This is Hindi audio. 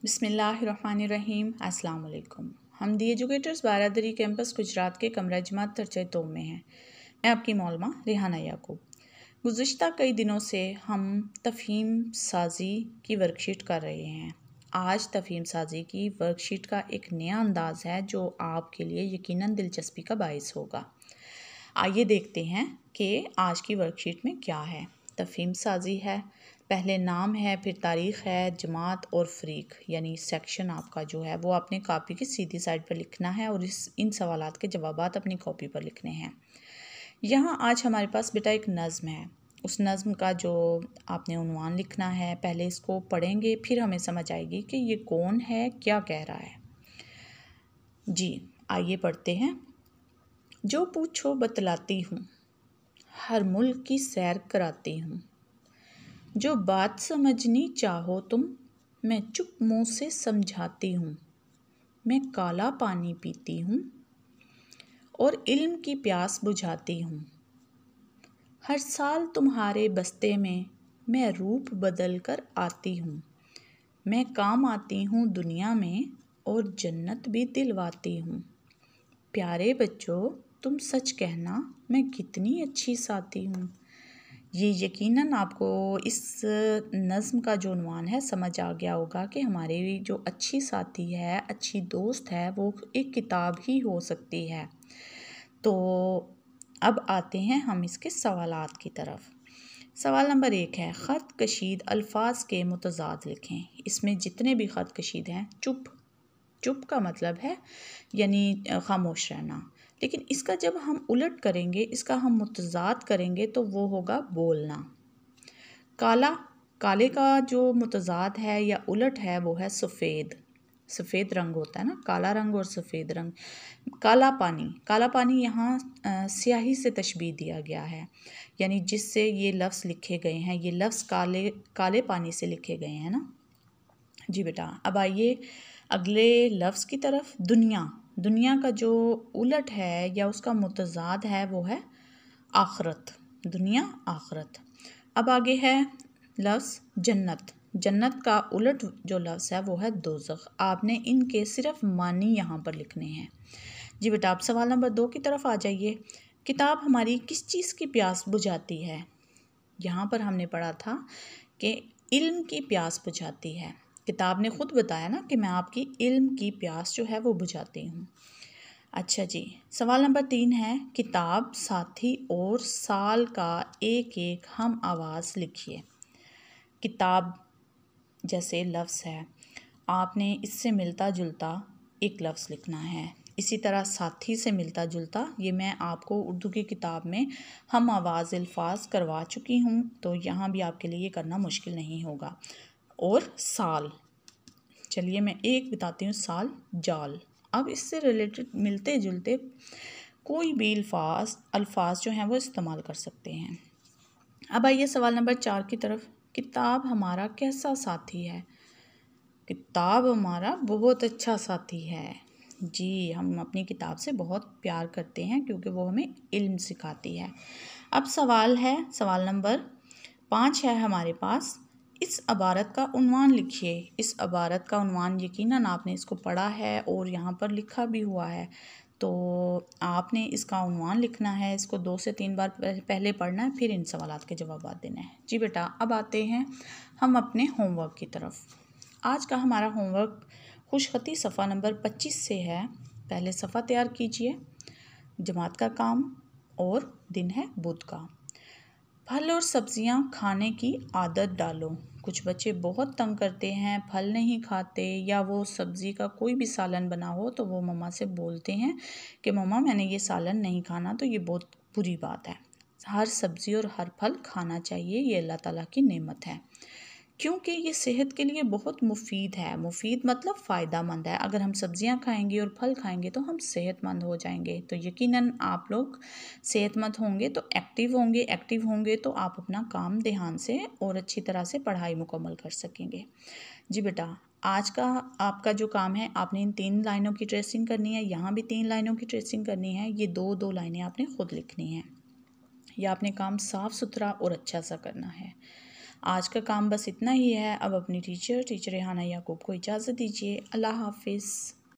बिस्मिल्लाहिर्रहमानिर्रहीम। अस्सलाम वालेकुम। हम दी एजुकेटर्स बारादरी कैंपस गुजरात के कमरा जमात तरचे तोम में हैं। मैं आपकी मौलमा रिहाना याकूब। गुज़िश्ता कई दिनों से हम तफ़हीम साजी की वर्कशीट कर रहे हैं। आज तफ़हीम साजी की वर्कशीट का एक नया अंदाज़ है जो आपके लिए यकीनन दिलचस्पी का बाइस होगा। आइए देखते हैं कि आज की वर्कशीट में क्या है। तफ़हीम साजी है, पहले नाम है, फिर तारीख़ है, जमात और फ़रीक यानी सेक्शन आपका जो है वो आपने कॉपी की सीधी साइड पर लिखना है और इन सवालात के जवाबात अपनी कॉपी पर लिखने हैं। यहाँ आज हमारे पास बेटा एक नज़्म है, उस नज़्म का जो आपने उन्वान लिखना है। पहले इसको पढ़ेंगे फिर हमें समझ आएगी कि ये कौन है, क्या कह रहा है। जी आइए पढ़ते हैं। जो पूछो बतलाती हूँ, हर मुल्क की सैर कराती हूँ। जो बात समझनी चाहो तुम, मैं चुप मुँह से समझाती हूँ। मैं काला पानी पीती हूँ और इल्म की प्यास बुझाती हूँ। हर साल तुम्हारे बस्ते में मैं रूप बदल कर आती हूँ। मैं काम आती हूँ दुनिया में और जन्नत भी दिलवाती हूँ। प्यारे बच्चों तुम सच कहना, मैं कितनी अच्छी साथी हूँ। ये यकीनन आपको इस नज़्म का जो उन्वान है समझ आ गया होगा कि हमारी जो अच्छी साथी है, अच्छी दोस्त है, वो एक किताब ही हो सकती है। तो अब आते हैं हम इसके सवालात की तरफ। सवाल नंबर 1 है, ख़त कशीद अल्फाज के मुतज़ाद लिखें। इसमें जितने भी ख़त कशीद हैं, चुप का मतलब है यानी खामोश रहना, लेकिन इसका जब हम उलट करेंगे, इसका हम मुतज़ाद करेंगे तो वो होगा बोलना। काले का जो मुतज़ाद है या उलट है वो है सफ़ेद रंग होता है ना, काला रंग और सफ़ेद रंग। काला पानी यहाँ स्याही से तशबीह दिया गया है, यानी जिससे ये लफ्ज़ लिखे गए हैं, ये लफ्ज़ काले पानी से लिखे गए हैं ना। जी बेटा, अब आइए अगले लफ्ज़ की तरफ। दुनिया का जो उलट है या उसका मुतज़ाद है वो है आखरत, दुनिया आखरत। अब आगे है लफ्ज़ जन्नत का उलट जो लफ्ज़ है वो है दोज़ख। आपने इनके सिर्फ मानी यहाँ पर लिखने हैं। जी बेटा, आप सवाल नंबर 2 की तरफ आ जाइए। किताब हमारी किस चीज़ की प्यास बुझाती है? यहाँ पर हमने पढ़ा था कि इल्म की प्यास बुझाती है। किताब ने ख़ुद बताया ना कि मैं आपकी इल्म की प्यास जो है वो बुझाती हूँ। अच्छा जी, सवाल नंबर 3 है, किताब, साथी और साल का एक एक हम आवाज़ लिखिए। किताब जैसे लफ्ज़ है, आपने इससे मिलता जुलता एक लफ्ज़ लिखना है। इसी तरह साथी से मिलता जुलता, ये मैं आपको उर्दू की किताब में हम आवाज़ अल्फाज करवा चुकी हूँ, तो यहाँ भी आपके लिए ये करना मुश्किल नहीं होगा। और साल, चलिए मैं एक बताती हूँ, साल, जाल। अब इससे रिलेटेड मिलते जुलते कोई भी अल्फाज जो हैं वो इस्तेमाल कर सकते हैं। अब आइए सवाल नंबर 4 की तरफ। किताब हमारा कैसा साथी है? किताब हमारा बहुत अच्छा साथी है। जी, हम अपनी किताब से बहुत प्यार करते हैं क्योंकि वो हमें इल्म सिखाती है। अब सवाल नंबर 5 है हमारे पास। इस इबारत का उन्वान लिखिए। इस इबारत का उन्वान यकीनन आपने इसको पढ़ा है और यहाँ पर लिखा भी हुआ है, तो आपने इसका उन्वान लिखना है। इसको 2 से 3 बार पहले पढ़ना है, फिर इन सवालात के जवाब देने हैं। जी बेटा, अब आते हैं हम अपने होमवर्क की तरफ। आज का हमारा होमवर्क खुशखती सफ़ा नंबर 25 से है। पहले सफ़ा तैयार कीजिए। जमात का काम और दिन है बुध का। फल और सब्जियां खाने की आदत डालो। कुछ बच्चे बहुत तंग करते हैं, फल नहीं खाते, या वो सब्ज़ी का कोई भी सालन बना हो तो वो मम्मा से बोलते हैं कि मम्मा मैंने ये सालन नहीं खाना, तो ये बहुत बुरी बात है। हर सब्ज़ी और हर फल खाना चाहिए, ये अल्लाह ताला की नेमत है, क्योंकि ये सेहत के लिए बहुत मुफीद है। मुफीद मतलब फ़ायदेमंद है। अगर हम सब्जियां खाएंगे और फल खाएंगे तो हम सेहतमंद हो जाएंगे। तो यकीनन आप लोग सेहतमंद होंगे तो एक्टिव होंगे तो आप अपना काम ध्यान से और अच्छी तरह से पढ़ाई मुकम्मल कर सकेंगे। जी बेटा, आज का आपका जो काम है, आपने इन 3 लाइनों की ट्रेसिंग करनी है। यहाँ भी 3 लाइनों की ट्रेसिंग करनी है। ये 2 लाइनें आपने खुद लिखनी हैं। यह आपने काम साफ़ सुथरा और अच्छा सा करना है। आज का काम बस इतना ही है। अब अपनी टीचर रेहाना याकूब को इजाज़त दीजिए। अल्लाह हाफिज़।